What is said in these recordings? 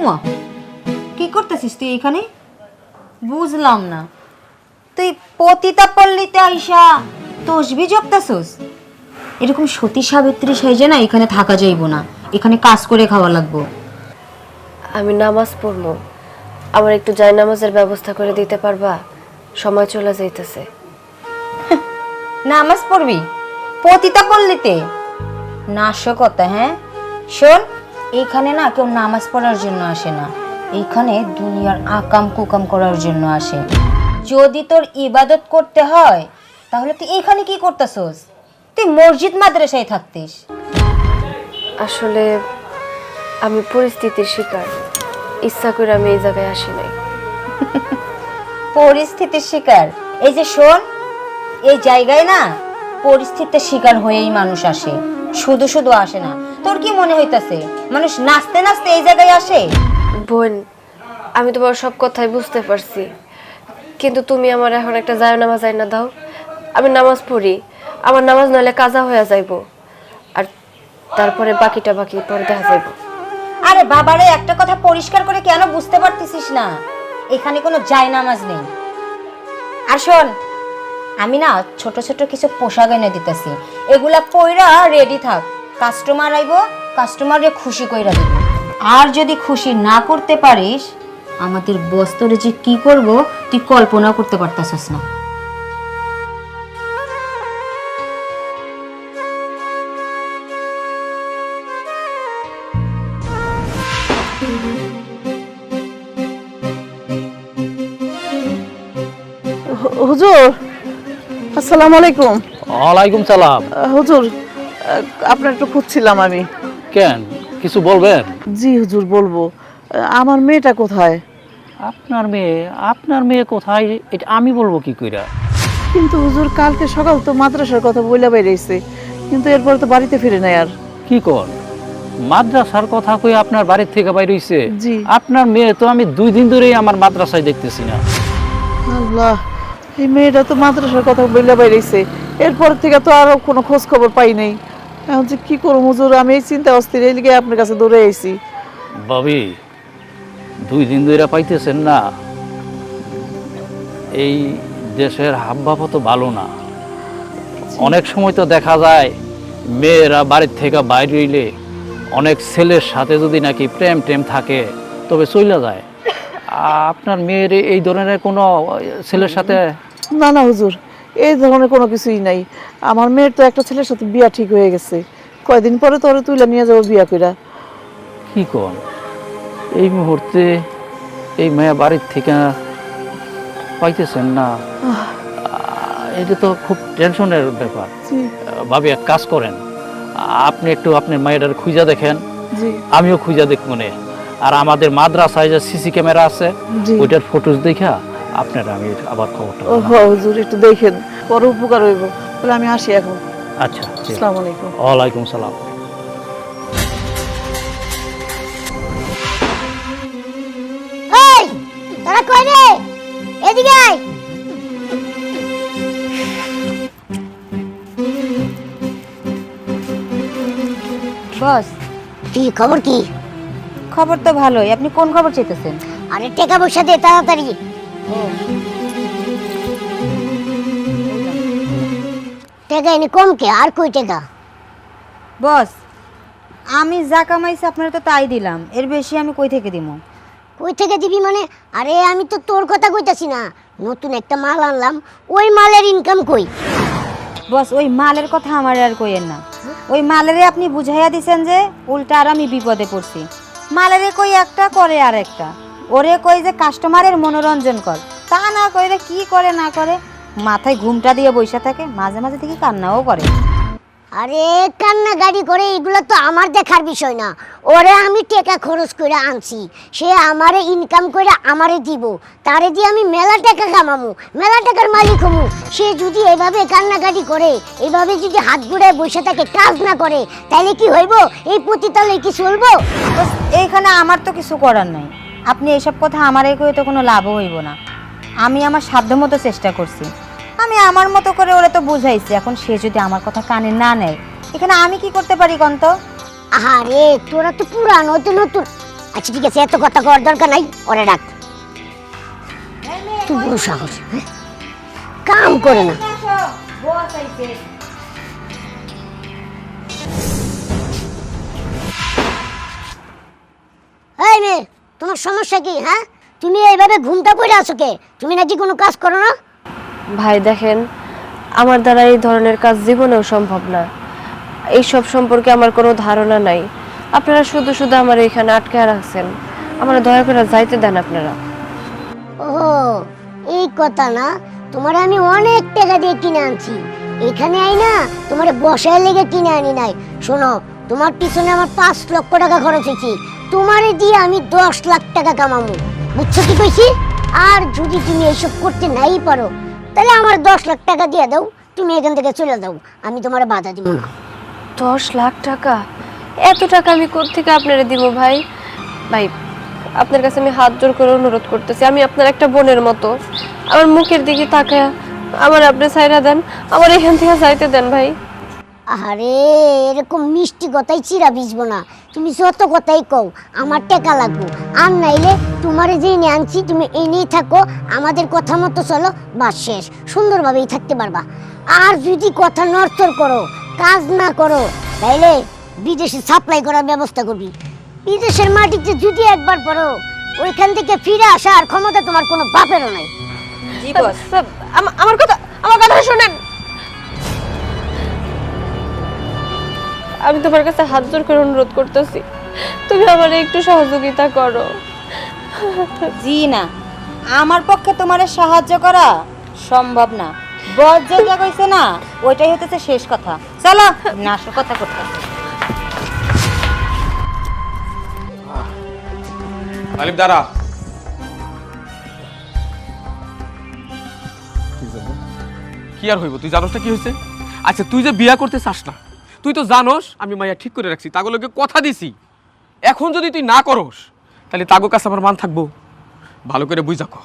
উমা, কি করতেছিস তুই এখানে? বুঝলাম না, তুই পতিতা পল্লীতে আইসা তসবি জপতাছস? এরকম সতী সাবিত্রী সেজে না এখানে থাকা যাইব না, এখানে কাজ করে খাওয়া লাগবো। আমি নামাজ পড়বো, আমার একটু জায়নামাজের ব্যবস্থা করে দিতে পারবা? সময় চলে যাইতেছে। নামাজ পড়বি পতিতা পল্লীতে? নাশকতা। হ্যাঁ শোন, এইখানে না কেউ নামাজ পড়ার জন্য আসে না, এইখানে দুনিয়ার আকাম কুকাম করার জন্য আসে। যদি তোর ইবাদত করতে হয় তাহলে তুই এইখানে কি করতেছস? তুই মসজিদ মাদ্রাসায় থাকতিস। আসলে আমি পরিস্থিতির শিকার, ইচ্ছা করে আমি এই জায়গায় আসি নাই। পরিস্থিতির শিকার? এই যে শোন, এই জায়গায় না পরিস্থিতির শিকার হয়েই মানুষ আসে, শুধু শুধু আসে না। তোর কি মনে হইতাছে মানুষ নাচতে নাচতে এই জায়গায় আসে? বোন, আমি তোমার সব কথাই বুঝতে পারছি, কিন্তু তুমি আমার এখন একটা জায়নামাজ আইনা দাও, আমি নামাজ পড়ি। আমার নামাজ নইলে কাজা হয়ে যাইব, আর তারপরে বাকিটা বাকি পরে দেখা যাইব। আরে বাবারে, একটা কথা পরিষ্কার করে কেন বুঝতে পারতেছিস না? এখানে কোনো জায়নামাজ নেই। আর শোন, আমি না ছোট ছোট কিছু পোশাক এনে দিতেছি, এগুলা পইরা রেডি থাক। কাস্টমার আইবো, কাস্টমারে খুশি কইরা দিব। আর যদি খুশি না করতে পারিস, আমাদের বস্তরে যে কি করব তুই কল্পনা করতে পারতাছিস না। হুজুর, আসসালামু আলাইকুম। ওয়ালাইকুম সালাম। হুজুর, আপনার একটু খুঁজছিলাম আমি। কেন, কিছু বলবেন? জি হুজুর, বলবো। আমার মেয়েটা কোথায়? আপনার মেয়ে কোথায় এটা আমি বলবো কি কইরা? কিন্তু হুজুর, কালকে সকাল তো মাদ্রাসার কথা বইলা বাইরেছে, কিন্তু এরপর তো বাড়িতে ফিরে নাই আর। কি কর, মাদ্রাসার কথা কই আপনার বাড়ির থেকে বাইরে হইছে? জি। আপনার মেয়ে তো আমি 2 দিন ধরেই আমার মাদ্রাসায় দেখতেছি না। আল্লাহ, এই মেয়েটা তো মাদ্রাসার কথা বইলা বাইরেছে, এরপর থেকে তো আরো কোনো খোঁজ খবর পাই নাই। এখন যে কি করবো হুজুর, আমি এই চিন্তা অস্থির, এই লিগে আপনার কাছে দৌড়ে আইছি। ভাবি, 2 দিন ধরে পাইতেছেন না? এই দেশের হাবভাব তো ভালো না। অনেক সময় তো দেখা যায় মেয়েরা বাড়ির থেকে বাইরে হইলে অনেক ছেলের সাথে যদি নাকি প্রেম টেম থাকে তবে চলে যায়। আপনার মেয়ের এই ধরনের কোনো ছেলের সাথে? না না হুজুর, এই ধরনের কোনো কিছুই নাই। আমার মেয়ের তো একটা ছেলের সাথে বিয়া ঠিক হয়ে গেছে, কয়দিন পরে তোরে তুইলা নিয়ে যাবো বিয়া কইরা। কি কোন, এই মুহূর্তে এই মেয়ে বাড়ির থেকে পাইতেছেন না? এটা তো খুব টেনশনের ব্যাপার। জি ভাবি, এক কাজ করেন, আপনি একটু আপনার মেয়েটার খুঁজা দেখেন, জি আমিও খুঁজা দেখব মনে। আর আমাদের মাদ্রাসায় যে সিসি ক্যামেরা আছে জি। ওইটার ফটোজ দেখা আপনারা আমি আবার খবরটা ও হুজুর, একটু দেখেন, বড় উপকার হইব। তাহলে আমি আসি এখন। আচ্ছা, আসসালামু আলাইকুম। ওয়ালাইকুম সালাম। এই তোরা কই রে? এদিকে আয়। বস, কি খবর? কি খবর তো ভালোই। আপনি কোন খবর চাইতেছেন? আরে টাকা পয়সা দে তাড়াতাড়ি। টাকা এনে কম কে, আর কই টাকা? বস, আমি যা কামাইছি আপনারা তো তাই দিলাম, এর বেশি আমি কই থেকে দিব? কই থেকে দিবি মানে? আরে আমি তো তোর কথা কইতাছি না, নতুন একটা মাল আনলাম, ওই মালের ইনকাম কই? বস, ওই মালের কথা আমার আর কইেন না। ওই মালেরে আপনি বুঝাইয়া দিছেন যে উল্টা আর আমি বিপদে পড়ছি। মালেরে কই একটা, করে আর একটা। ওরে কই যে কাস্টমারের মনোরঞ্জন কর, তা না কইরে কি করে না করে মাথায় ঘুমটা দিয়ে বইসা থাকে, মাঝে মাঝে থেকে কান্নাও করে। আরে কান্না গাড়ি করে এগুলো তো আমার দেখার বিষয় না। ওরে আমি টাকা খরচ করে আনছি, সে আমারে ইনকাম করে আমারে দিব, তারে দিয়ে আমি মেলা টাকা কামামু, মেলা টাকার মালিক হমু। সে যদি এভাবে কান্নাকাটি করে, এভাবে যদি হাত ঘুরায় বসে থাকে, কাজ না করে, তাহলে কি হইব? এই পতিতালে কি চলবো? বস, এইখানে আমার তো কিছু করার নাই। আপনি এইসব কথা আমারে কই তো কোনো লাভও হইব না। আমি আমার সাধ্যমতো চেষ্টা করছি, আমি আমার মতো করে ওরে তো বুঝাইছি। এখন সে যদি আমার কথা কানে না নেয়, এখানে আমি কি করতে পারি কন্ত? আরে তোরা তো পুরানো, তো নতুন। আচ্ছা ঠিক আছে, এত কথা করার দরকার নাই, ওরে ডাক। তুই বড় সাহস, হ্যাঁ? কাম করে না। এই মেয়ে, তোমার সমস্যা কি? হ্যাঁ, তুমি এইভাবে ঘুমটা পড়ে আছো কে? তুমি নাকি কোনো কাজ করো না? ভাই দেখেন, আমার দ্বারা এই ধরনের কাজ জীবনেও সম্ভব না। এইসব সম্পর্কে আমার কোনো ধারণা নাই। আপনারা শুধু শুধু আমার এখানে আটকে রাখছেন, আমার দয়া করে যাইতে দেন আপনারা। ও এই কথা না, তোমার আমি অনেক টাকা দিয়ে কিনে আনছি, এখানে আই না তোমার বসায় লেগে কিনে আনি নাই। শোনো, তোমার পিছনে আমার 5 লক্ষ টাকা খরচ হয়েছে, তোমারে দিয়ে আমি 10 লাখ টাকা কামাবো, বুঝছো কি কইছি? আর যদি তুমি এইসব করতে নাই পারো, তাহলে আমার 10 লাখ টাকা দিয়ে দাও, তুমি এখান থেকে চলে যাও, আমি তোমার বাধা দিব না। 10 লাখ টাকা? এত টাকা আমি কোত্থেকে আপনারা দিব ভাই? ভাই আপনার কাছে আমি হাত জোর করে অনুরোধ করতেছি, আমি আপনার একটা বোনের মতো, আমার মুখের দিকে তাকায় আমার আপনি ছাইরা দেন, আমার এখান থেকে যাইতে দেন ভাই। আরে এরকম মিষ্টি কথাই চিরা ভিজবো না, তুমি যত কথাই কও আমার টাকা লাগবো, আর নাইলে তোমারে যে এনে আনছি তুমি এনেই থাকো, আমাদের কথা মতো চলো, বাস শেষ, সুন্দরভাবেই থাকতে পারবা। আর যদি কথা নড়চড় করো, কাজ না করো, তাইলে বিদেশে সাপ্লাই করার ব্যবস্থা করবি। বিদেশের মাটিতে যদি একবার পড়ো, ওইখান থেকে ফিরে আসার ক্ষমতা তোমার কোনো বাপেরও নাই। জি বস। আমার কথা শুনেন। আমি তোমার কাছে হাত জোর করে অনুরোধ করতেছি, তুমি আমার একটু সহযোগিতা করো। জি না, আমার পক্ষে তোমার সাহায্য করা সম্ভব না। বস যেটা কইছে না, ওইটাই হতেছে শেষ কথা। চলো না, আসল কথা করতে। আলিফ দাঁড়া। কি আর হইব, তুই জানোস না কি হয়েছে? আচ্ছা তুই যে বিয়া করতে চাস না, তুই তো জানোস আমি মাইয়া ঠিক করে রাখছি, তাগুলোকে কথা দিছি। এখন যদি তুই না করস, তাহলে তাগো কাছে আমার মান থাকবো? ভালো করে বুঝা কর,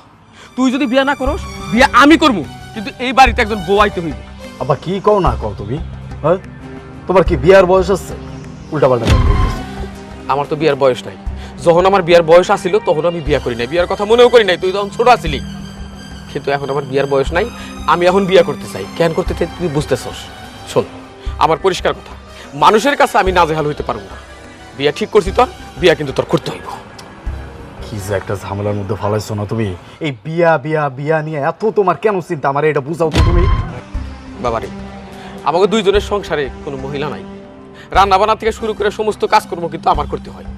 তুই যদি বিয়া না করস, বিয়া আমি করবো, কিন্তু এই বাড়িতে একজন বউ আইতে হইব। আবার কি কও না কও তুমি? হ্যাঁ, তোমার কি বিয়ার বয়স আছে? উল্টাপাল্টা কথা বলতেছো। আমার তো বিয়ার বয়স নাই। যখন আমার বিয়ার বয়স আসিল তখন আমি বিয়া করি নাই, বিয়ার কথা মনেও করি নাই, তুই তখন ছোট আসিলি। কিন্তু এখন আমার বিয়ার বয়স নাই, আমি এখন বিয়া করতে চাই। কেন করতে চাই তুই বুঝতেছস? শোন, আমার পরিষ্কার কথা, মানুষের কাছে আমি নাজেহাল হইতে পারবো না। বিয়া ঠিক করছি তোর, বিয়া কিন্তু তোর করতে হইব। কি যে একটা ঝামেলার মধ্যে ফালাইছো না তুমি। এই বিয়া বিয়া বিয়া নিয়ে এত তোমার কেন চিন্তা? আমার এটা বুঝাও তো তুমি। বাবারে, আমাকে দুইজনের সংসারে কোনো মহিলা নাই, রান্না বান্না থেকে শুরু করে সমস্ত কাজকর্ম কিন্তু আমার করতে হয়।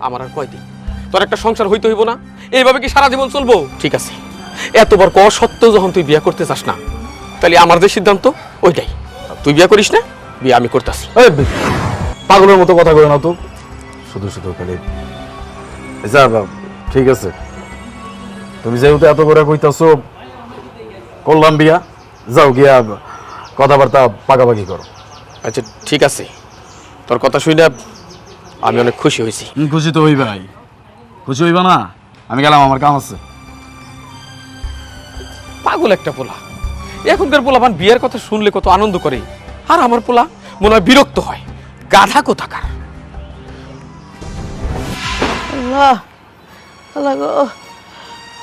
আমার আর কয়দিন তোর একটা সংসার হইতে হইব না? এইভাবে কি সারা জীবন চলবো? ঠিক আছে, এতবার ক সত্ত্বেও যখন তুই বিয়া করতে চাস না, তাহলে আমার যে সিদ্ধান্ত ওইটাই, তুই বিয়া করিস না, বিয়া আমি করতেছি। পাগলের মতো কথা কই না তো, শুধু শুধু খালি। আচ্ছা ঠিক আছে, তুমি যেহেতু এত করে কইতাছো, করলাম বিয়া, যাও গিয়া কথাবার্তা পাকাপাকি করো। আচ্ছা ঠিক আছে, তোর কথা শুনে আমি অনেক খুশি হয়েছি। খুশি তো হইবা, খুশি হইবা না? আমি গেলাম, আমার কাম আছে। পাগল একটা পোলা, এখনকার পোলাপান বিয়ের কথা শুনলে কত আনন্দ করে, আর আমার পোলা মনে হয় বিরক্ত হয়। গাধা কোথাকার। আল্লাহ আল্লাহ গো,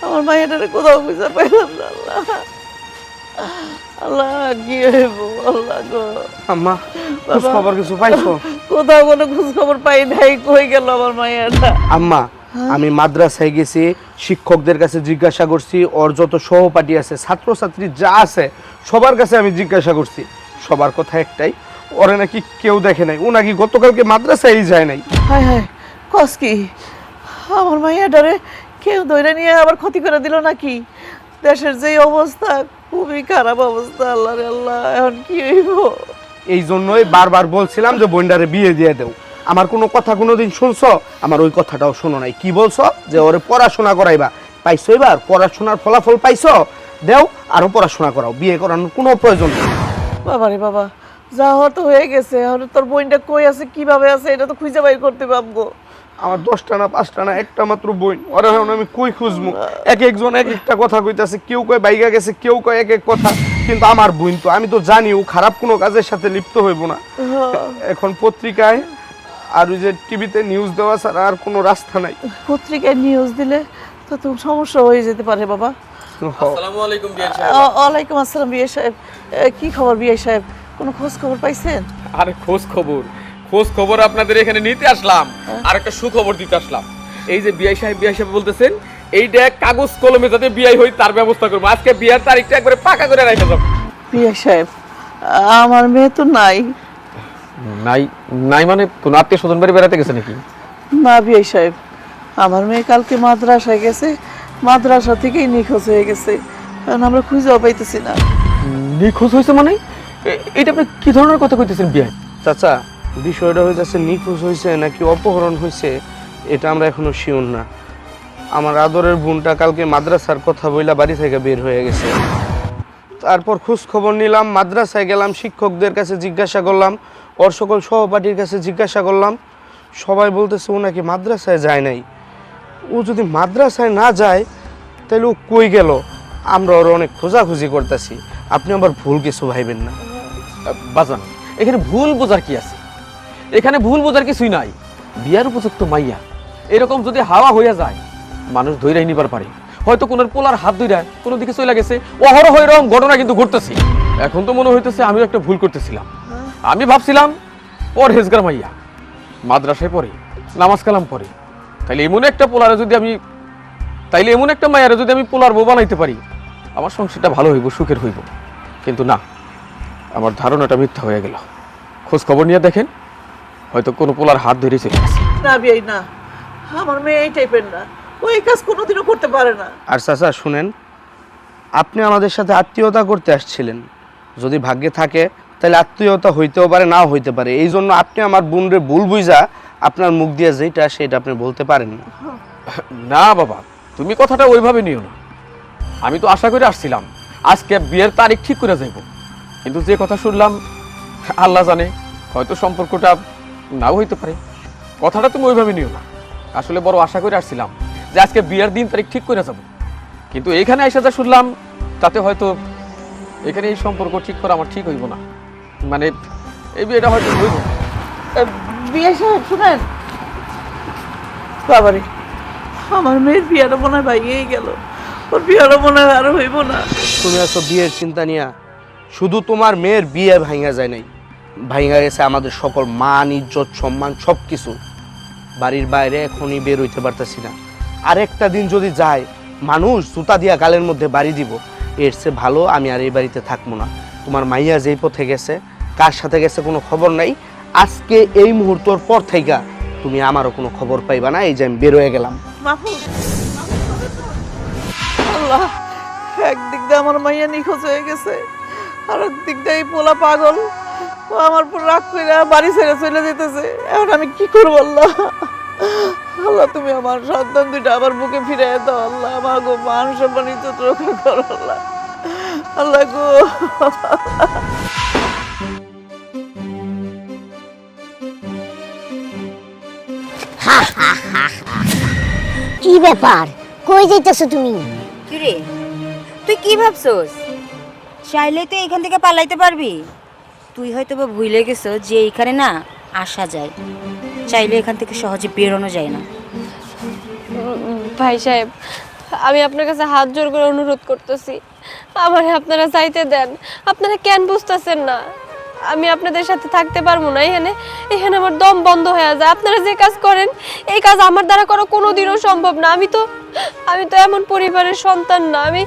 আমার মায়ের কোথাও বুঝতে পাইলাম না। আল্লাহ আল্লাহ, কি হইব? আল্লাহ গো, আম্মা খোঁজ খবর কিছু পাইছো? কোথাও কোনো খোঁজ খবর পাই নাই, কই গেল আমার মায়েরটা? আম্মা আমি মাদ্রাসায় গেছি, শিক্ষকদের কাছে জিজ্ঞাসা করছি, ওর যত সহপাঠী আছে, ছাত্রছাত্রী যা আছে, সবার কাছে আমি জিজ্ঞাসা করছি, সবার কথা একটাই, ওরে নাকি কেউ দেখে নাই, ও নাকি গতকালকে মাদ্রাসায় যায় নাই। হায় হায়, কস কি? আমার মাইয়াটারে কেউ ধরে নিয়ে আবার ক্ষতি করে দিল নাকি? দেশের যে অবস্থা, খুবই খারাপ অবস্থা। আল্লাহ রে আল্লাহ, এখন কি হইব? এই জন্যই বারবার বলছিলাম যে বোনডারে বিয়ে দিয়ে দেও। আমার কোনো কথা কোনোদিন শুনছো? আমার ওই কথাটাও শোনো নাই। কি বলছো? যে ওরে পড়াশোনা করাইবা। পাইছো এবার পড়াশোনার ফলাফল পাইছো? দেও, আরো পড়াশোনা করাও, বিয়ে করানোর কোনো প্রয়োজন নেই। বাবা রে বাবা, যা হওয়ার তো হয়ে গেছে, এখন তোর বোনটা কই আছে, কিভাবে আছে, এটা তো খুঁজে বাইর করতে পারবো। আমার 10টা না 5টা না, একটা মাত্র বোন, ওরা এখন আমি কই খুঁজবো? এক একজন এক একটা কথা কইতাছে, কেউ কয় বাইগা গেছে, কেউ কয় এক এক কথা, কিন্তু আমার বোন তো, আমি তো জানি ও খারাপ কোনো কাজের সাথে লিপ্ত হইব না। এখন পত্রিকায় আর ওই যে টিভিতে নিউজ দেওয়া ছাড়া আর কোনো রাস্তা নাই। পত্রিকায় নিউজ দিলে তো তো সমস্যা হয়ে যেতে পারে বাবা। আসসালামু আলাইকুম বিআই সাহেব। ওয়ালাইকুম আসসালাম বিয়ে সাহেব। কি খবর বিয়ে সাহেব, কোনো খোঁজ খবর পাইছেন? আরে খোঁজ খবর আপনাদের এখানে নিতে আসলাম, আর একটা সুখবর দিতে আসলাম। এই যে বিআই সাহেব বলতেছেন এইটা কাগজ কলমে যাতে বিআই হই তার ব্যবস্থা করবো। আজকে বিয়ার তারিখটা একবারে পাকা করে রেখে যাবো। বিয়ে সাহেব, আমার মেয়ে তো নাই। নাই মানে কোন আত্মীয় স্বজন বাড়ি বেড়াতে গেছে নাকি? না বিয়ে সাহেব, আমার মেয়ে কালকে মাদ্রাসায় গেছে, মাদ্রাসা থেকেই নিখোঁজ হয়ে গেছে। কারণ আমরা খুঁজেও পাইতেছি না। নিখোঁজ হয়েছে মানে এটা আপনি কি ধরনের কথা কইতেছেন বিআই? চাচা, বিষয়টা হইতেছে নিখোঁজ হয়েছে নাকি অপহরণ হয়েছে এটা আমরা এখনো শিওর না। আমার আদরের বোনটা কালকে মাদ্রাসার কথা বইলা বাড়ি থেকে বের হয়ে গেছে। তারপর খোঁজ খবর নিলাম, মাদ্রাসায় গেলাম, শিক্ষকদের কাছে জিজ্ঞাসা করলাম, ওর সকল সহপাঠীর কাছে জিজ্ঞাসা করলাম। সবাই বলতেছে ও নাকি মাদ্রাসায় যায় নাই। ও যদি মাদ্রাসায় না যায় তাহলে ও কই গেল? আমরা ওর অনেক খোঁজাখুঁজি করতেছি। আপনি আবার ভুল কিছু ভাইবেন না। বাজান, এখানে ভুল বোঝার কি আছে? এখানে ভুল বোঝার কিছুই নাই। বিয়ার উপযুক্ত মাইয়া এরকম যদি হাওয়া হইয়া যায় মানুষ ধৈর্য নিবার পারে। হয়তো কোন পোলার হাত ধইরা কোনো দিকে চলে গেছে, অহরহ এরকম ঘটনা কিন্তু ঘটতেছে। এখন তো মনে হইতেছে আমিও একটা ভুল করতেছিলাম। আমি ভাবছিলাম পরহেজগার মাইয়া, মাদ্রাসায় পড়ে, নামাজ কালাম পড়ে, তাইলে এমন একটা মাইয়ারে যদি আমি পোলার বউ বানাইতে পারি আমার সংসারটা ভালো হইব, সুখের হইব। কিন্তু না, আমার ধারণাটা মিথ্যা হয়ে গেল। খোঁজ খবর নিয়ে দেখেন, হয়তো কোনো পোলার হাত ধরে চলে গেছে। না বিয়ে না, আমার মেয়ে এই টাইপের না, ও এই কাজ কোনোদিনও করতে পারে না। আর চাচা শুনেন, আপনি আমাদের সাথে আত্মীয়তা করতে আসছিলেন। যদি ভাগ্যে থাকে তাহলে আত্মীয়তা হইতেও পারে, নাও হইতে পারে। এই জন্য আপনি আমার বোনরে ভুল বুঝা আপনার মুখ দিয়ে যেটা সেটা আপনি বলতে পারেন না। না বাবা, তুমি কথাটা ওইভাবে নিও না। আমি তো আশা করে আসছিলাম আজকে বিয়ের তারিখ ঠিক করে যাইব, কিন্তু যে কথা শুনলাম আল্লাহ জানে, হয়তো সম্পর্কটা নাও হইতে পারে। কথাটা তুমি ওইভাবে নিও না। আসলে বড় আশা করে আসছিলাম যে আজকে বিয়ের দিন তারিখ ঠিক করে যাব, কিন্তু এখানে এসে যা শুনলাম তাতে হয়তো এখানে এই সম্পর্ক ঠিক করা আমার ঠিক হইব না। মানে এই বিয়েটা হয়তো হইব না। বিয়ে সাহেব শুনেন, বাবারে আমার মেয়ের বিয়াটা মনে হয় ভাইয়েই গেল, ওর বিয়াটা মনে হয় আর হইব না। তুমি আছো বিয়ের চিন্তা নিয়া, শুধু তোমার মেয়ের বিয়ে ভাঙা যায় নাই, ভাঙা গেছে আমাদের সকল মান, ইজ্জত, সম্মান সব কিছু। বাড়ির বাইরে এখনই বের হইতে পারতেছি না। আর একটা দিন যদি যায় মানুষ জুতা দিয়া গালের মধ্যে বাড়ি দিব। এর চেয়ে ভালো আমি আর এই বাড়িতে থাকবো না। তোমার মাইয়া যেই পথে গেছে, কার সাথে গেছে কোনো খবর নাই। আজকে এই মুহূর্তের পর থেকে তুমি আমারও কোনো খবর পাইবা না। এই যে আমি বের হয়ে গেলাম। মাহফুজ, আল্লাহ, একদিক দিয়ে আমার মাইয়া নিখোঁজ হয়ে গেছে, আর একদিক দিয়ে এই পোলা পাগল, ও আমার উপর রাগ করে বাড়ি ছেড়ে চলে যেতেছে। এখন আমি কি করবো আল্লাহ? আল্লাহ তুমি আমার সন্তান দুইটা আবার বুকে ফিরে দাও আল্লাহ। আমার গো মান সম্মান ইজ্জত রক্ষা করো আল্লাহ। আল্লাহ গো, কি ব্যাপার, কই যাইতেছো তুমি? কিরে, তুই কি ভাবছস? চাইলে তুই এখান থেকে পালাইতে পারবি? তুই হয়তো বা ভুলে গেছ যে এইখানে না আসা যায়, চাইলে এখান থেকে সহজে বেরোনো যায় না। ভাই সাহেব, আমি আপনার কাছে হাত জোর করে অনুরোধ করতেছি, আমারে আপনারা চাইতে দেন। আপনারা কেন বুঝতেছেন না? আমি আপনাদের সাথে থাকতে পারবো না। এখানে আমার দম বন্ধ হয়ে যায়। আপনারা যে কাজ করেন এই কাজ আমার দ্বারা করা কোনোদিনও সম্ভব না। আমি তো এমন পরিবারের সন্তান না। আমি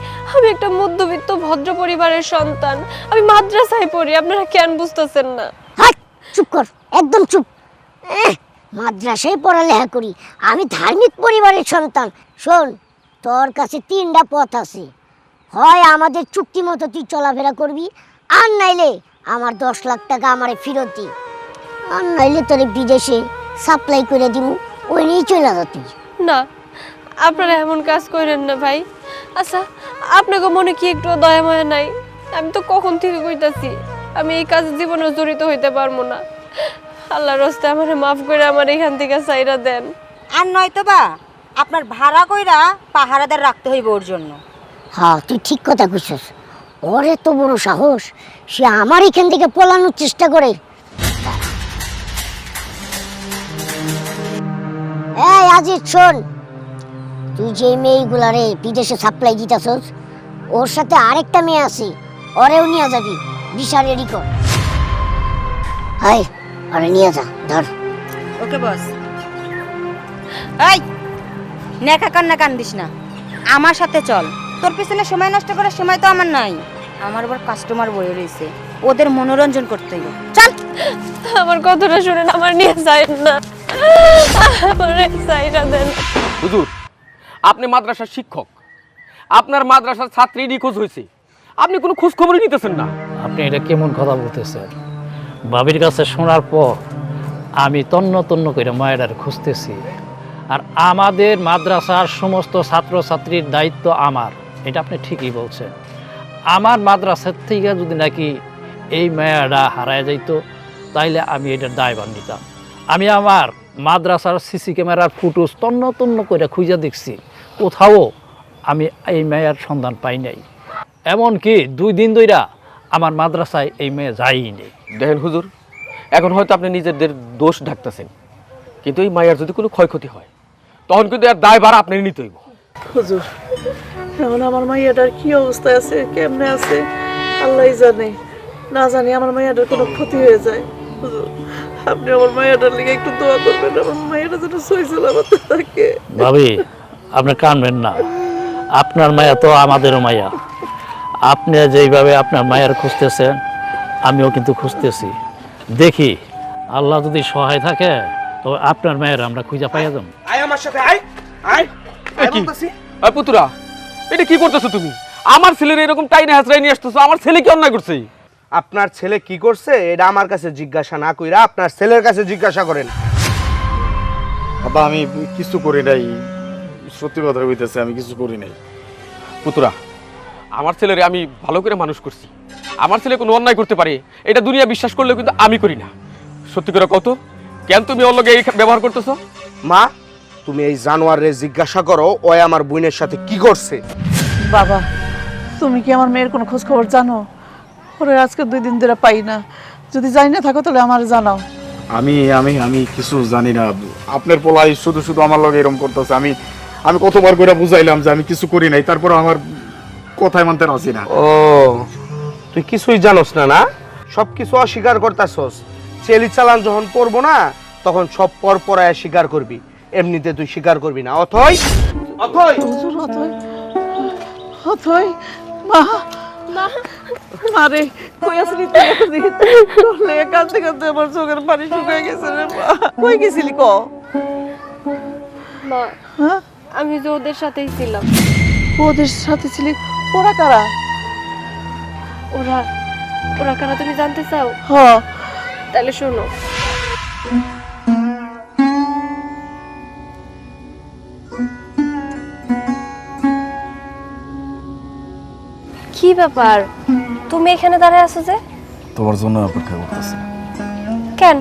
একটা মধ্যবিত্ত ভদ্র পরিবারের সন্তান। আমি মাদ্রাসায় পড়ি। আপনারা কেন বুঝতেছেন না? হাট, চুপ কর, একদম চুপ। মাদ্রাসায় পড়ালেখা করি, আমি ধার্মিক পরিবারের সন্তান। শোন, তোর কাছে তিনটা পথ আছে। হয় আমাদের চুক্তি মতো তুই চলাফেরা করবি, আর নাইলে আমার 10 লাখ টাকা আমারে ফেরত দি, আর নাইলে তোরে বিদেশে সাপ্লাই করে দিব, ওই নিয়েই চলে যা তুই। না, আপনারা এমন কাজ করেন না ভাই। আচ্ছা, আপনাকে মনে কি একটু দয়া মায়া নাই? আমি তো কখন থেকে কইতাছি আমি এই কাজে জীবনে জড়িত হইতে পারবো না। আল্লাহর রাস্তায় আমারে মাফ করে আমার এখান থেকে চাইরা দেন। আর নয়তো বা আপনার ভাড়া কইরা পাহারাদার রাখতে হইব ওর জন্য। হ্যাঁ, তুই ঠিক কথা কইছস। ওর এত বড় সাহস, সে আমার এখান থেকে পলানোর চেষ্টা করে। আজিজ শোন, তুই যে মেয়েগুলারে বিদেশে সাপ্লাই দিতেছস, ওর সাথে আরেকটা মেয়ে আছে, ওরেও নিয়ে যাবি। ভিসা রেডি কর। হাই, ওরে নিয়ে যা, ধর। ওকে বস। এই নেকা কান্না কান্দিস না, আমার সাথে চল। তোর পিছনে সময় নষ্ট করার সময় তো আমার নাই। আমার আবার কাস্টমার বয়ে রয়েছে, ওদের মনোরঞ্জন করতে হবে। চল। আমার কথাটা শুনেন, আমার নিয়ে যায় না, আমার সাইরা দেন। হুজুর, আপনি মাদ্রাসার শিক্ষক, আপনার মাদ্রাসার ছাত্রী নিখোঁজ হয়েছে, আপনি কোনো খোঁজ খবরই নিতেছেন না। আপনি এটা কেমন কথা বলতেছেন? ভাবির কাছে শোনার পর আমি তন্ন তন্ন করে মায়েরার খুঁজতেছি। আর আমাদের মাদ্রাসার সমস্ত ছাত্রছাত্রীর দায়িত্ব আমার, এটা আপনি ঠিকই বলছেন। আমার মাদ্রাসার থেকে যদি নাকি এই মেয়েরা হারায় যাইত, তাইলে আমি এটার দায়ভার নিতাম। আমি আমার মাদ্রাসার সিসি ক্যামেরার ফুটেজ তন্ন তন্ন করে খুঁজে দেখছি, কোথাও আমি এই মেয়ের সন্ধান পাই নাই। এমনকি 2 দিন ধইরা আমার মাদ্রাসায় এই মেয়ে যায়নি। দেখেন হুজুর, এখন হয়তো আপনি নিজেদের দোষ ঢাকতেছেন, কিন্তু এই মায়ের যদি কোনো ক্ষয়ক্ষতি হয়, তখন কিন্তু এর দায়ভার আপনারই নিতে হইব। হুজুর, এখন আমার মাইয়াটার কি অবস্থায় আছে, কেমনে আছে, আল্লাহই জানে। না জানি আমার মাইয়াটার কোনো ক্ষতি হয়ে যায়। হুজুর, আপনি আমার মাইয়াটার লিগে একটু দোয়া করবেন, আমার মাইয়াটা যেন সহি সালামতে থাকে। ভাবি, আপনি কানবেন না, আপনার মায়া তো আমাদেরও মায়া। আপনি যেইভাবে আপনার মায়ের খুঁজতেছেন, আমিও কিন্তু খুঁজতেছি। দেখি আল্লাহ যদি সহায় থাকে, তো আপনার মায়ের আমরা খুঁজে পাইয়া যাব। আয় আমার সাথে, আয় আয় এ কি? এই পুতুরা, এটা কি করতেছো তুমি? আমার ছেলের এরকম টাইনে হাজরাই নিয়ে আসতেছো, আমার ছেলে কি অন্যায় করছে? আপনার ছেলে কি করছে এটা আমার কাছে জিজ্ঞাসা না কইরা আপনার ছেলের কাছে জিজ্ঞাসা করেন। বাবা, আমি কিছু করি নাই, সত্যি কথা হইতেছে, আমি কিছু করি নাই। পুতুরা, আমার ছেলেরে আমি ভালো করে মানুষ করছি। আমার ছেলে কোনো অন্যায় করতে পারে, এটা দুনিয়া বিশ্বাস করলেও কিন্তু আমি করি না। সত্যি করে কত, কেন তুমি ওর লগে এই ব্যবহার করতেছো? মা, তুমি এই জানোয়ারে জিজ্ঞাসা করো ওই আমার বোনের সাথে কি করছে। বাবা, তুমি কি আমার মেয়ের কোনো খোঁজ খবর জানো? ওরে আজকে 2 দিন ধরে পাই না। যদি জানি না থাকো তাহলে আমার জানাও। আমি আমি আমি কিছু জানি না। আপনার পোলাই শুধু শুধু আমার লগে এরকম করতেছে। আমি আমি কতবার করে বুঝাইলাম যে আমি কিছু করি নাই, তারপর আমার কথায় মানতে রাজি না। ও, তুই কিছুই জানোস না, না সব কিছু অস্বীকার করতাছস। চেলি চালান যখন পড়বো না, তখন সব পর পরায় স্বীকার করবি, এমনিতে তুই স্বীকার করবি না। অথই অথই হুজুর, অথই অথই, মা মা, মারে কই আসলি তুই? এতদিন তোর লেগে কাঁদতে কাঁদতে আমার চোখের পানি শুকিয়ে গেছে রে মা। কই গেছিলি ক? মা, হ্যাঁ, আমি যে ওদের সাথেই ছিলাম। ওদের সাথে ছিলি? ওরা কারা? ওরা ওরা কারা তুমি জানতে চাও? হ, তাহলে শোনো। কি ব্যাপার, তুমি এখানে দাঁড়ায় আছো যে? তোমার জন্য অপেক্ষা করতেছি। কেন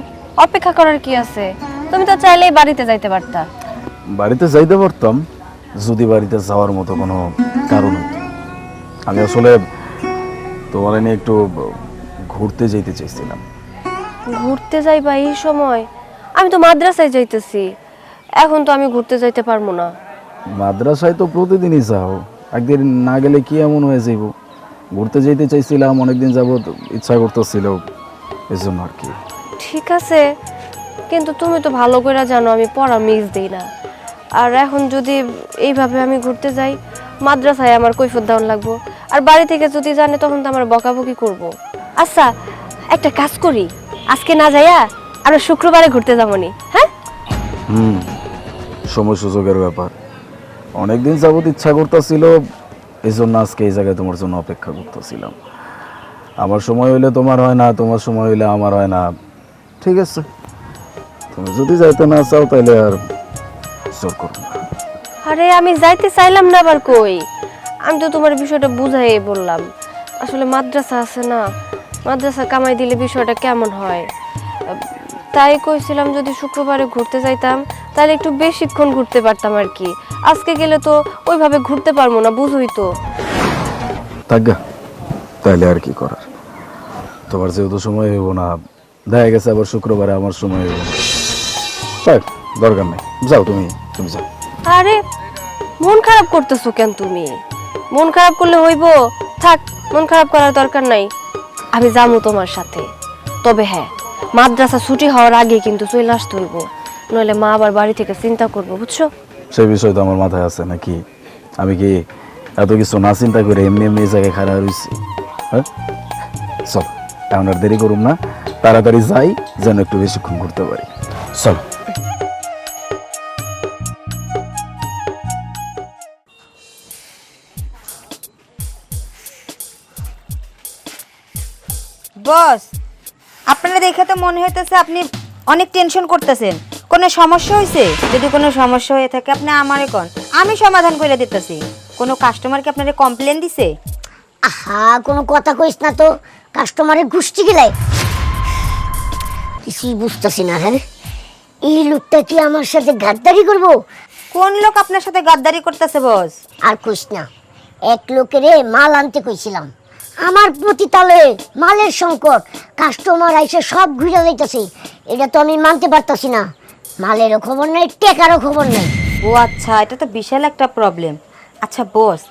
অপেক্ষা করার কি আছে? তুমি তো চাইলেই বাড়িতে যাইতে পারতা। বাড়িতে যাইতে পারতাম যদি বাড়িতে যাওয়ার মতো কোনো কারণ হতো। আমি আসলে তোমার নিয়ে একটু ঘুরতে যেতে চাইছিলাম। ঘুরতে যাইবা এই সময়? আমি তো মাদ্রাসায় যাইতেছি, এখন তো আমি ঘুরতে যাইতে পারবো না। মাদ্রাসায় তো প্রতিদিনই যাও, একদিন না গেলে কি এমন হয়ে যাইব? ঘুরতে যেতে চাইছিলাম, অনেকদিন যাবত ইচ্ছা করতেছিল, এই জন্য আর কি। ঠিক আছে, কিন্তু তুমি তো ভালো করে জানো আমি পড়া মিস দিই না। আর এখন যদি এইভাবে আমি ঘুরতে যাই, মাদ্রাসায় আমার কৈফিয়ত দেওয়ান লাগবো, আর বাড়ি থেকে যদি জানে তখন তো আমার বকাবকি করব। আচ্ছা, একটা কাজ করি, আজকে না যাইয়া আরো শুক্রবারে ঘুরতে যাবনি? হ্যাঁ, সময় সুযোগের ব্যাপার। অনেকদিন যাবত ইচ্ছা করতেছিল, এই জন্য আজকে এই জায়গায় তোমার জন্য অপেক্ষা করতেছিলাম। আমার সময় হইলে তোমার হয় না, তোমার সময় হইলে আমার হয় না। ঠিক আছে, তুমি যদি যাইতে না চাও তাহলে আর জোর করো না। আরে আমি যাইতে চাইলাম না, আবার কই, আমি তো তোমার বিষয়টা বুঝাই বললাম। আসলে মাদ্রাসা আছে না, মাদ্রাসা কামাই দিলে বিষয়টা কেমন হয়, তাই কইছিলাম যদি শুক্রবারে ঘুরতে যাইতাম তাহলে একটু বেশিক্ষণ ঘুরতে পারতাম আর কি। আজকে গেলে তো ওইভাবে ঘুরতে পারবো না, বুঝুই তো। থাকগা, তাহলে আর কি করার। তোমার যেহেতু সময় হইব না, দেখা গেছে আবার শুক্রবারে আমার সময় হইব না, থাক, দরকার নেই, যাও তুমি। তুমি যাও। আরে মন খারাপ করতেছো কেন তুমি? মন খারাপ করলে হইব? থাক, মন খারাপ করার দরকার নাই। আমি যাবো তোমার সাথে, তবে হ্যাঁ মাদ্রাসা ছুটি হওয়ার আগে কিন্তু চলে আসতে হইব, নইলে মা আবার বাড়ি থেকে চিন্তা করবো, বুঝছো? সেই বিষয় তো আমার মাথায় আছে নাকি? আমি কি এত কিছু না চিন্তা করে এমনি এমনি এই জায়গায় খারাপ রয়েছি? হ্যাঁ, চল এখন আর দেরি করুম না, তাড়াতাড়ি যাই যেন একটু বেশিক্ষণ করতে পারি। চল। বস, আপনারা দেখে তো মনে হইতেছে আপনি অনেক টেনশন করতেছেন। কোনো সমস্যা হয়েছে? যদি কোনো সমস্যা হয়ে থাকে আপনি আমারে কোন, আমি সমাধান করে দিতেছি। কোনো কাস্টমার কি আপনারে কমপ্লেন দিছে? আহা, কোনো কথা কইস না তো, কাস্টমারের গোষ্ঠী গেলাই কিছুই বুঝতেছি না। হ্যাঁ, এই লোকটা কি আমার সাথে গাদ্দারি করবো? কোন লোক আপনার সাথে গাদ্দারি করতেছে বস? আর কইস না, এক লোকেরে মাল আনতে কইছিলাম, আমার প্রতিতালে মালের সংকট, কাস্টমার আইসে সব ঘুরে যাইতেছে। এটা তো আমি মানতে পারতাছি না। মালেরও খবর নাই, টেকারও খবর নাই। ও আচ্ছা, এটা তো বিশাল একটা প্রবলেম। আচ্ছা বস,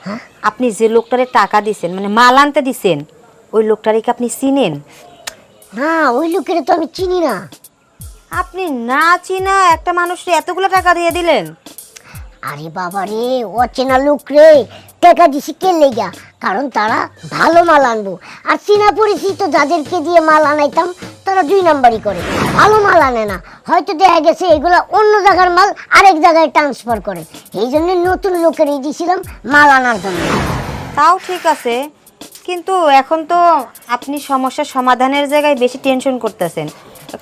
আপনি যে লোকটারে টাকা দিছেন, মানে মাল আনতে দিছেন, ওই লোকটারে কি আপনি চিনেন? না, ওই লোকের তো আমি চিনি না। আপনি না চিনা একটা মানুষকে এতগুলো টাকা দিয়ে দিলেন? আরে বাবা রে, অচেনা লোক রে, টাকা দিছি কে লেগা? কারণ তারা ভালো মাল আনবো, আর চিনা পরিচিত যাদেরকে দিয়ে মাল আনাইতাম তারা 2 নাম্বারই করে, ভালো মাল আনে না। হয়তো দেখা গেছে এগুলা অন্য জায়গার মাল আরেক জায়গায় ট্রান্সফার করে, এই জন্য নতুন লোকেরই দিয়েছিলাম মাল আনার জন্য। তাও ঠিক আছে, কিন্তু এখন তো আপনি সমস্যার সমাধানের জায়গায় বেশি টেনশন করতেছেন।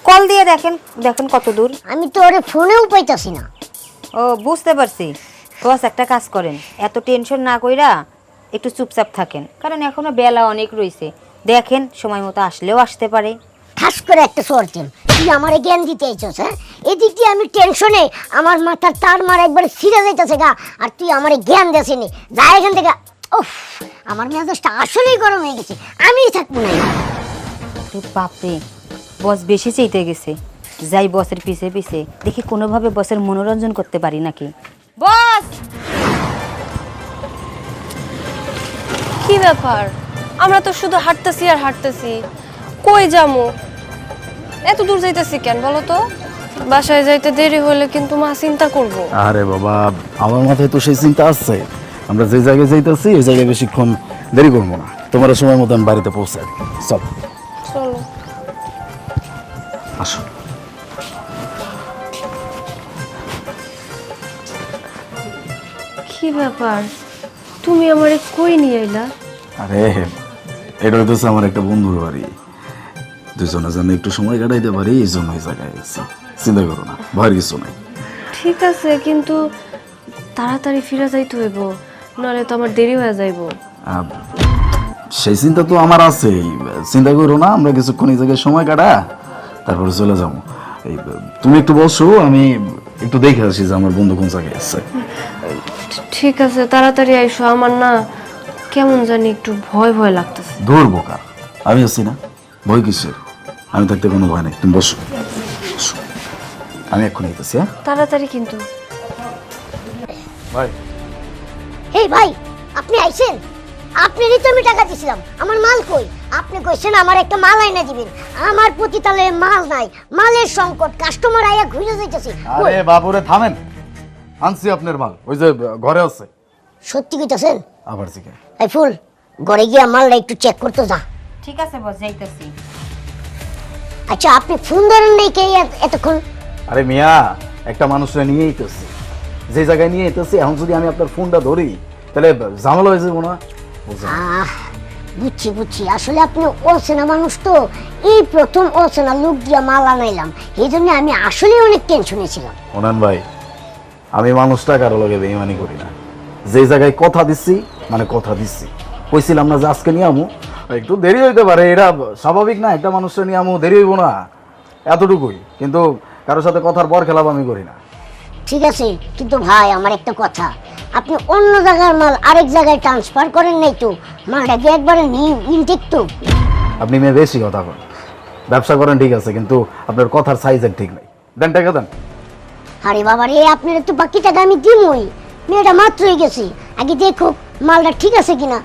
কল দিয়ে দেখেন, দেখেন কত দূর। আমি তো ওরে ফোনেও পাইতাছি না। ও বুঝতে পারছি। বস, একটা কাজ করেন, এত টেনশন না কইরা একটু চুপচাপ থাকেন, কারণ এখনো বেলা অনেক রয়েছে। দেখেন সময় মতো আসলেও আসতে পারে। ঠাস করে একটা সরতেন, তুই আমারে জ্ঞান দিতে আইছস? হ্যাঁ, এদিক দিয়ে আমি টেনশনে আমার মাথার তার মার একবার ছিঁড়ে যাইতেছে গা, আর তুই আমারে জ্ঞান দেসিনি। যা এখান থেকে। উফ, আমার মেজাজটা আসলেই গরম হয়ে গেছে, আমিই থাকবো না। বাপরে, বস বেশি চাইতে গেছে। যাই বসের পিছে পিছে, দেখি কোনোভাবে বসের মনোরঞ্জন করতে পারি নাকি। বস! কি ব্যাপার? আমরা তো শুধু হাঁটতেছি আর হাঁটতেছি, কই যামু? এত দূর যাইতেছি কেন বলো তো? বাসায় যাইতে দেরি হলে কিন্তু মা চিন্তা করবো। আরে বাবা, আমার মাথায় তো সেই চিন্তা আছে। আমরা যে জায়গায় যাইতেছি ওই জায়গায় বেশিক্ষণ দেরি করবো না, তোমার সময় মতো আমি বাড়িতে পৌঁছাই। চল চলো। আসো। কি ব্যাপার, তুমি আমারে কই নিয়ে আইলা? আরে এটা হইতেছে আমার একটা বন্ধুর বাড়ি, দুজনে যেন একটু সময় কাটাইতে পারি, এই জন্য এই জায়গায় এসেছি। চিন্তা করো না, ভয়ের কিছু নাই। ঠিক আছে, কিন্তু তাড়াতাড়ি ফিরে যাইতে হইব, নাহলে তো আমার দেরি হয়ে যাইব। সেই চিন্তা তো আমার আছেই, চিন্তা করো না। আমরা কিছুক্ষণ এই জায়গায় সময় কাটা, তারপরে চলে যাবো। এই তুমি একটু বসো, আমি একটু দেখে আসি যে আমার বন্ধু কোন জায়গায় আছে। ঠিক আছে, তাড়াতাড়ি আইসো। আমার না কেমন জানি একটু ভয় ভয় লাগতেছে। দূর বোকা, আমি আছি না, ভয় কিসের? আমি থাকতে কোনো ভয় নেই, তুমি বসো বসো। আমি এক্ষুনি আইতেছি। হ্যাঁ তাড়াতাড়ি কিন্তু। ভাই, এই ভাই, আপনি আইছেন? আপনারই তো আমি টাকা দিছিলাম, আমার মাল কই? আপনি কইছেন আমার একটা মাল আইনা দিবেন, আমার প্রতিতালে মাল নাই, মালের সংকট, কাস্টমার আইয়া ঘুরে যাইতেছে। আরে বাবুরে থামেন, আনছি আপনার মাল, ওই যে ঘরে আছে। সত্যি কইতাছেন? আবার জিজ্ঞাসা। এই ফুল, ঘরে গিয়া মালটা একটু চেক করতে যা। ঠিক আছে বস, যাইতেছি। আচ্ছা, আপনি ফোন ধরেন নাই কে এতক্ষণ? আরে মিয়া, একটা মানুষরা নিয়ে আইতেছি, যে জায়গায় নিয়ে আইতেছি, এখন যদি আমি আপনার ফোনটা ধরি তাহলে ঝামেলা হয়ে যাবো না? বুঝছি বুঝছি, আসলে আপনি অচেনা মানুষ তো, এই প্রথম অচেনা লোক দিয়া মাল আনাইলাম, এই জন্য আমি আসলে অনেক টেনশনে ছিলাম। ওনান ভাই, আমি মানুষটা কারো লগে বেইমানি করি না। যে জায়গায় কথা দিচ্ছি মানে কথা দিচ্ছি। কইছিলাম না যে আজকে নিয়ে আমু, একটু দেরি হইতে পারে, এটা স্বাভাবিক না, একটা মানুষটা নিয়ে আমু, দেরি হইব না, এতটুকুই। কিন্তু কারোর সাথে কথার বর খেলাপ আমি করি না। ঠিক আছে, কিন্তু ভাই আমার একটা কথা, আপনি অন্য জায়গার মাল আরেক জায়গায় ট্রান্সফার করেন নাই তো? মালটা কি একবারে নিউ ইনটেক তো? আপনি মেয়ে বেশি কথা বলেন, ব্যবসা করেন ঠিক আছে, কিন্তু আপনার কথার সাইজের ঠিক নাই। দেন টাকা দেন। আরে বাবা রে, আপনার তো বাকি টাকা আমি দিমই। মেয়েটা মাত্রই গেছি, আগে দেখো মালটা ঠিক আছে কিনা।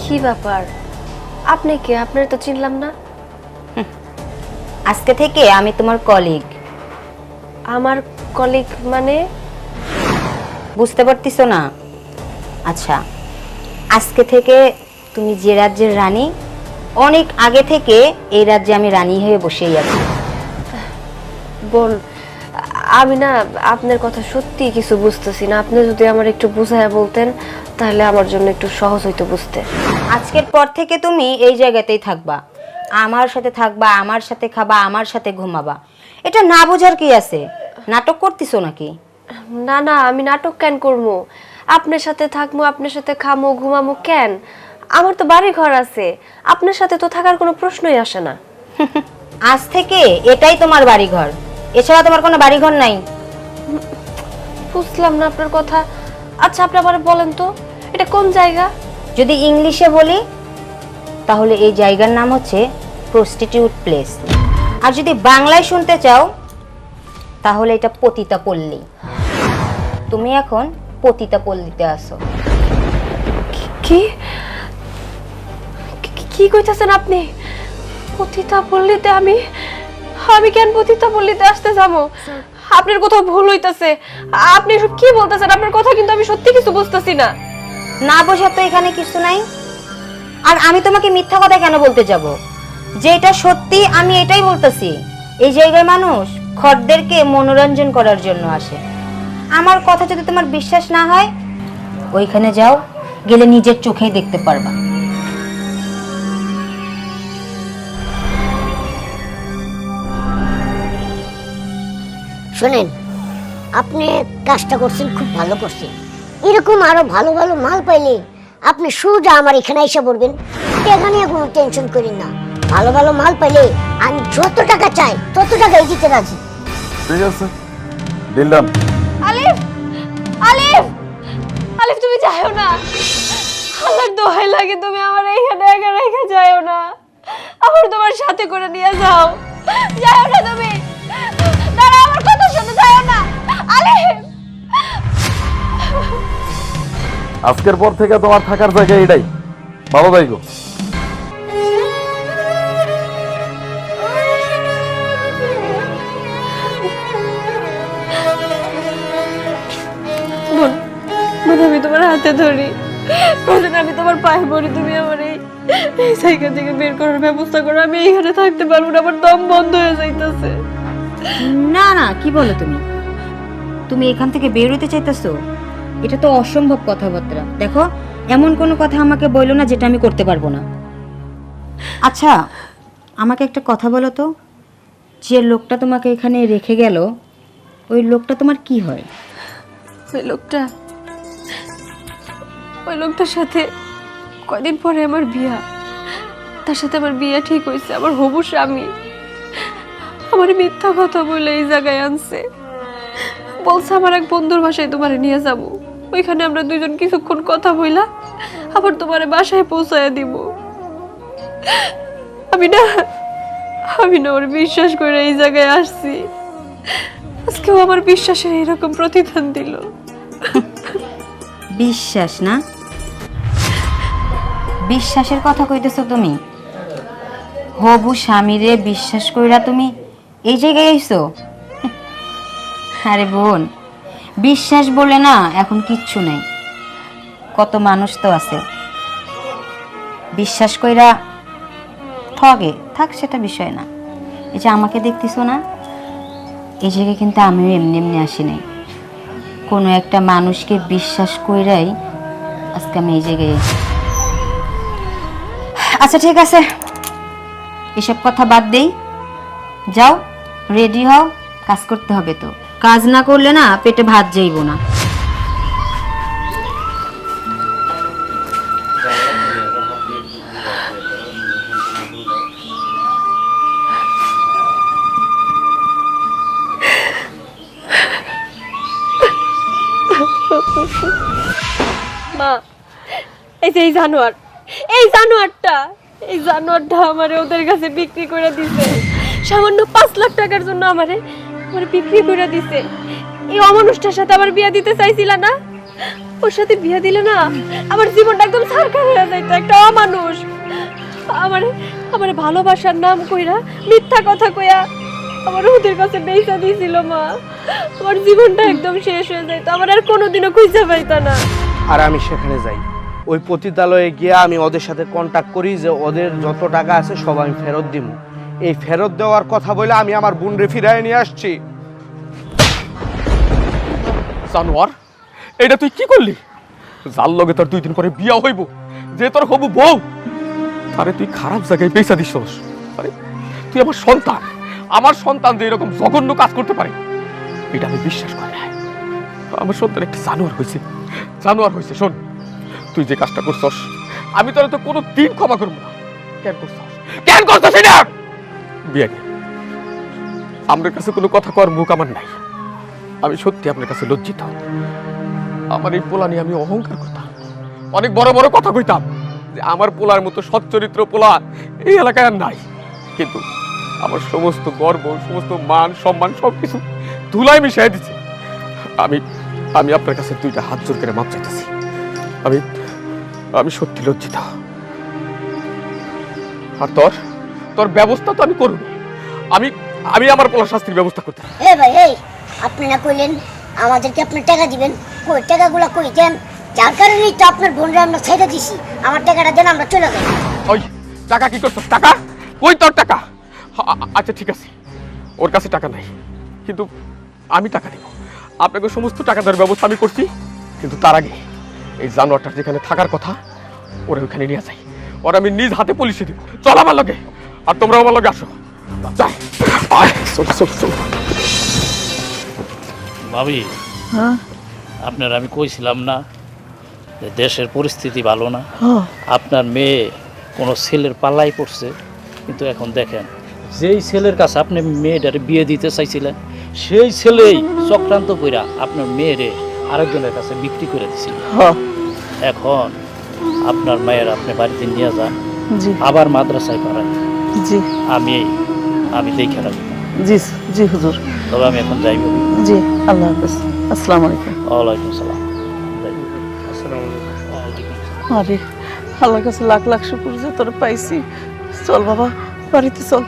কি ব্যাপার? আপনি কে? আপনার তো চিনলাম না। আজকে থেকে আমি তোমার কলিগ। আমার কলিগ মানে? বুঝতে পারতিস না? আচ্ছা, আজকে থেকে তুমি যে রাজ্যের রানী, অনেক আগে থেকে এই রাজ্যে আমি রানী হয়ে বসেই আছি। বোন, আমি না আপনার কথা সত্যি কিছু বুঝতেছি না। আপনি যদি আমার একটু বুঝাইয়া বলতেন তাহলে আমার জন্য একটু সহজ হইতো বুঝতে। আজকের পর থেকে তুমি এই জায়গাতেই থাকবা, আমার সাথে থাকবা, আমার সাথে খাবা, আমার সাথে ঘুমাবা। এটা না বোঝার কি আছে? নাটক করতেছো নাকি? না না, আমি নাটক কেন করবো? আপনার সাথে থাকবো, আপনার সাথে খামো ঘুমামো কেন? আমার তো বাড়ি ঘর আছে, আপনার সাথে তো থাকার কোনো প্রশ্নই আসে না। আজ থেকে এটাই তোমার বাড়ি ঘর, এছাড়া তোমার কোনো বাড়ি ঘর নাই। বুঝলাম না আপনার কথা। আচ্ছা আপনি আবার বলেন তো, এটা কোন জায়গা? যদি ইংলিশে বলি তাহলে এই জায়গার নাম হচ্ছে প্রস্টিটিউট প্লেস, আর যদি বাংলায় শুনতে চাও তাহলে এটা পতিতা পল্লী। তুমি এখন পতিতা পল্লীতে আসো। কি কি কইতাছেন আপনি? পতিতা পল্লীতে? আমি কেন পতিতা পল্লীতে আসতে যাবো? আপনার কোথাও ভুল হইতাছে। আপনি এসব কি বলতেছেন? আপনার কথা কিন্তু আমি সত্যি কিছু বুঝতেছি না। না বোঝা তো এখানে কিছু নাই। আর আমি তোমাকে মিথ্যা কথা কেন বলতে যাব? যে এটা সত্যি আমি এটাই বলতেছি। এই জায়গায় মানুষ খদ্দেরকে মনোরঞ্জন করার জন্য আসে। আমার কথা যদি তোমার বিশ্বাস না হয়, ওইখানে যাও, গেলে নিজের চোখেই দেখতে পারবা। শোনেন, আপনি কাজটা করছেন, খুব ভালো করছেন। এরকম আরো ভালো ভালো মাল পাইলে আপনি সোজা আমার এখানে এসে পড়বেন। টাকা নিয়ে কোনো টেনশন করেন না। ভালো ভালো মাল পাইলে আমি যত টাকা চাই তত টাকাই দিতে রাজি। ঠিক আছে, ডিল ডান। আলিফ, আলিফ, আলিফ তুমি যাও না। আল্লাহর দোহাই লাগে তুমি আমার এইখানে একা রেখে যাও না। আমার তোমার সাথে করে নিয়ে যাও। যাও না তুমি। দাঁড়া, আমার কথা শোনো, যাও না। আলিফ, আজকের পর থেকে তোমার থাকার জায়গা এটাই। ভালো থাকো। বোন, বোন আমি তোমার হাতে ধরি, প্রয়োজন আমি তোমার পায়ে পড়ি, তুমি আমার এই জায়গা থেকে বের করার ব্যবস্থা করো। আমি এইখানে থাকতে পারবো না, আমার দম বন্ধ হয়ে যাইতেছে। না না, কি বলো তুমি? তুমি এখান থেকে বের হতে চাইতেছো? এটা তো অসম্ভব কথাবার্তা। দেখো, এমন কোনো কথা আমাকে বললো না যেটা আমি করতে পারবো না। আচ্ছা, আমাকে একটা কথা বলো তো, যে লোকটা তোমাকে এখানে রেখে গেল, ওই লোকটা তোমার কি হয়? ওই লোকটার সাথে কয়দিন পরে আমার বিয়া। তার সাথে আমার বিয়ে ঠিক হয়েছে। আমার হবু স্বামী আমার মিথ্যা কথা বলে এই জায়গায় আনছে। বলছে আমার এক বন্ধুর বাসায় তোমারে নিয়ে যাব, ওইখানে আমরা দুইজন কিছুক্ষণ কথা বইলা আবার তোমারে বাসায় পৌঁছায় দিব। আমি না ওর বিশ্বাস করে এই জায়গায় আসছি। আজকেও আমার বিশ্বাসের এরকম প্রতিদান দিল। বিশ্বাস না? বিশ্বাসের কথা কইতেছো তুমি? হবু স্বামীরে বিশ্বাস কইরা তুমি এই জায়গায় আইছো? আরে বোন, বিশ্বাস বলে না এখন কিচ্ছু নাই। কত মানুষ তো আছে বিশ্বাস কইরা ঠগে, থাক সেটা বিষয় না। এই যে আমাকে দেখতেছো না, এই জায়গায় কিন্তু আমিও এমনি এমনি আসি নাই। কোনো একটা মানুষকে বিশ্বাস কইরাই আজকে আমি এই জায়গায় এসেছি। আচ্ছা ঠিক আছে, এসব কথা বাদ দেই। যাও, রেডি হও, কাজ করতে হবে তো। কাজ না করলে না পেটে ভাত যাইব না। মা, এই যে এই জানোয়ারটা এই জানোয়ারটা আমারে ওদের কাছে বিক্রি করে দিছে। সামান্য 5 লাখ টাকার জন্য আমারে বিক্রি করে দিছে। এই অমানুষটার সাথে আমার বিয়ে দিতে চাইছিল না, ওর সাথে বিয়ে দিলে না আমার জীবনটা একদম ছারখার হয়ে যাইতো। একটা অমানুষ আমারে ভালোবাসার নাম কইরা মিথ্যা কথা কইয়া আমার ওদের কাছে বেচা দিয়েছিল মা। আমার জীবনটা একদম শেষ হয়ে যাইতো, আমার আর কোনোদিনও খুঁজে পাইতো না। আর আমি সেখানে যাই, ওই পতিতালয়ে গিয়ে আমি ওদের সাথে কন্ট্যাক্ট করি যে ওদের যত টাকা আছে সব আমি ফেরত দিব। এই ফেরত দেওয়ার কথা বলে আমি আমার বোনরে ফিরায় নিয়ে আসছি। জানোয়ার, এটা তুই কি করলি? যার লগে তোর 2 দিন পরে বিয়া হইব, যে তোর হবু বউ, আরে তুই খারাপ জায়গায় পয়সা দিছস। আরে তুই আমার সন্তান যে এরকম জঘন্য কাজ করতে পারে এটা আমি বিশ্বাস করি না। আমার সন্তান একটা জানোয়ার হয়েছে। শোন, তুই যে কাজটা করছস আমি তোর তো কোনো দিন ক্ষমা করবো না। কেন করছস এটা? বিয়ে আমার কাছে কোনো কথা কর মুখ আমার নাই। আমি সত্যি আপনার কাছে লজ্জিত। আমার এই পোলা নিয়ে আমি অহংকার করতাম, অনেক বড় বড় কথা কইতাম যে আমার পোলার মতো সচ্চরিত্র পোলা এই এলাকায় আর নাই। কিন্তু আমার সমস্ত গর্ব, সমস্ত মান সম্মান সবকিছু ধুলায় মিশিয়ে দিচ্ছে। আমি আপনার কাছে 2টা হাত জোর করে মাপ চাইতেছি। আমি সত্যি লজ্জিত। আর তোর ব্যবস্থা তো আমি করব। আমি আমার পোলার শাস্তির ব্যবস্থা করতে। ভাই এই আপনি না কইলেন আমাদেরকে আপনি টাকা দিবেন, কই টাকাগুলো কই দেন? যার কারণেই তো আপনার বোনরা আমরা ছেড়ে দিছি। আমার টাকাটা দেন, আমরা চলে যাই। ওই টাকা কি করছস? টাকা কই তোর টাকা? আচ্ছা ঠিক আছে, ওর কাছে টাকা নাই, কিন্তু আমি টাকা দিব। আপনাকে সমস্ত টাকা দেওয়ার ব্যবস্থা আমি করছি। কিন্তু তার আগে এই জানোয়ারটার যেখানে থাকার কথা ওরা ওখানে নিয়ে যাই, ওরা আমি নিজ হাতে পুলিশে দিব। চল আমার লগে, আর তোমরা আমার লগে আসো। যাই, চল। ভাবি, আপনার আমি কইছিলাম না যে দেশের পরিস্থিতি ভালো না, আপনার মেয়ে কোনো ছেলের পাল্লাই পড়ছে। কিন্তু এখন দেখেন, যেই ছেলের কাছে আপনি মেয়েটারে বিয়ে দিতে চাইছিলেন সেই ছেলেই চক্রান্ত কইরা আপনার মেয়েরে আরেকজনের কাছে বিক্রি করে দিছিল। এখন আপনার মায়ের আপনি বাড়িতে নিয়ে যান, আবার মাদ্রাসায় পড়ান। জি আমি দেখে রাখবো। জি জি হুজুর। তবে আমি এখন যাইব। জি, আল্লাহ হাফেজ। আসসালামু আলাইকুম। ওয়ালাইকুম আসসালাম। আরে আল্লাহর কাছে লাখ লাখ শুকর যে তোর পাইছি। চল বাবা, বাড়িতে চল।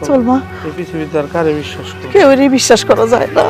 চল মা, এই পৃথিবীতে আর কারে বিশ্বাস করব? কেউরই বিশ্বাস করা যায় না।